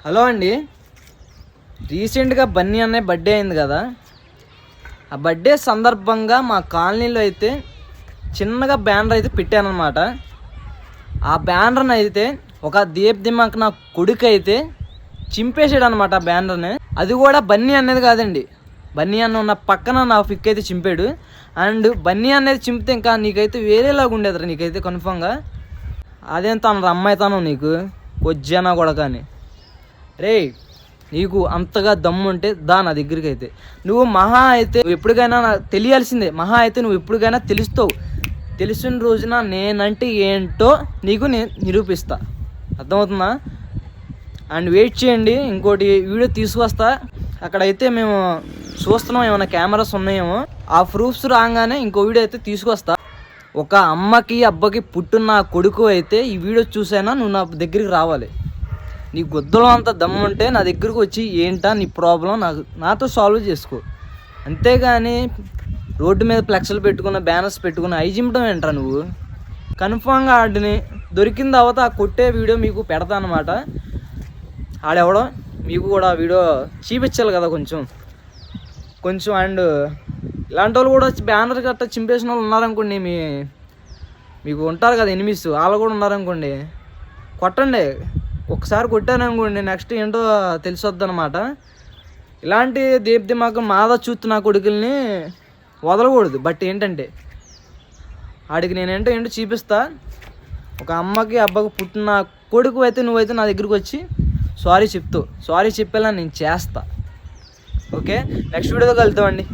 Hello అండి, రీసెంట్గా బన్నీ అన్నయ్య బర్త్డే అయింది కదా. ఆ బర్త్డే సందర్భంగా మా కాలనీలో అయితే చిన్నగా బ్యానర్ అయితే పెట్టానమాట. ఆ బ్యానర్ని అయితే ఒక దిమాక్ నా కొడుకు అయితే చింపేసాడు అనమాట. ఆ బ్యానర్ని అది కూడా బన్నీ అనేది కాదండి, బన్నీ అన్న ఉన్న పక్కన నా పిక్ అయితే చింపాడు. అండ్ బన్నీ అనేది చింపితే ఇంకా నీకైతే వేరేలాగా ఉండేది నీకైతే కన్ఫామ్గా. అదేం తన అమ్మాయి తను నీకు కొజ్జానా కూడా కానీ రే, నీకు అంతగా దమ్ము ఉంటే దా నా దగ్గరికి. అయితే నువ్వు మహా అయితే ఎప్పటికైనా తెలియాల్సిందే, మహా అయితే నువ్వు ఎప్పటికైనా తెలుస్తావు. తెలిసిన రోజున నేనంటే ఏంటో నీకు నేను నిరూపిస్తా, అర్థమవుతుందా? అండ్ వెయిట్ చేయండి, ఇంకోటి వీడియో తీసుకొస్తా. అక్కడైతే మేము చూస్తున్నాం ఏమైనా కెమెరాస్ ఉన్నాయేమో, ఆ ప్రూఫ్స్ రాగానే ఇంకో వీడియో అయితే తీసుకొస్తా. ఒక అమ్మకి అబ్బకి పుట్టిన కొడుకు అయితే ఈ వీడియో చూసైనా నువ్వు నా దగ్గరికి రావాలి. నీ గుద్దలో అంత దమ్ము ఉంటే నా దగ్గరకు వచ్చి ఏంటా నీ ప్రాబ్లం నాతో సాల్వ్ చేసుకో. అంతేగాని రోడ్డు మీద ఫ్లెక్స్లు పెట్టుకున్న బ్యానర్స్ పెట్టుకున్న చింపడం ఏంట్రా నువ్వు. కన్ఫామ్గా ఆడిని దొరికిన తర్వాత ఆ కొట్టే వీడియో మీకు పెడతా అనమాట. ఆడెవడో మీకు కూడా వీడియో చూపించాలి కదా కొంచెం. అండ్ ఇలాంటి వాళ్ళు కూడా బ్యానర్ గట్రా చింపేసిన వాళ్ళు ఉన్నారనుకోండి, మీకు ఉంటారు కదా ఎనిమిస్, వాళ్ళు కూడా ఉన్నారనుకోండి, కొట్టండి. ఒకసారి కొట్టాననుకోండి నెక్స్ట్ ఏంటో తెలిసొద్దు అనమాట. ఇలాంటి దిమాకు మాదా చూస్తున్న కొడుకుల్ని వదలకూడదు. బట్ ఏంటంటే ఆడికి నేనేంటో చూపిస్తా. ఒక అమ్మకి అబ్బకి పుట్టిన కొడుకు అయితే నువ్వైతే నా దగ్గరికి వచ్చి సారీ చెప్పేలా నేను చేస్తా. ఓకే, నెక్స్ట్ వీడియోతో కలుద్దామండి.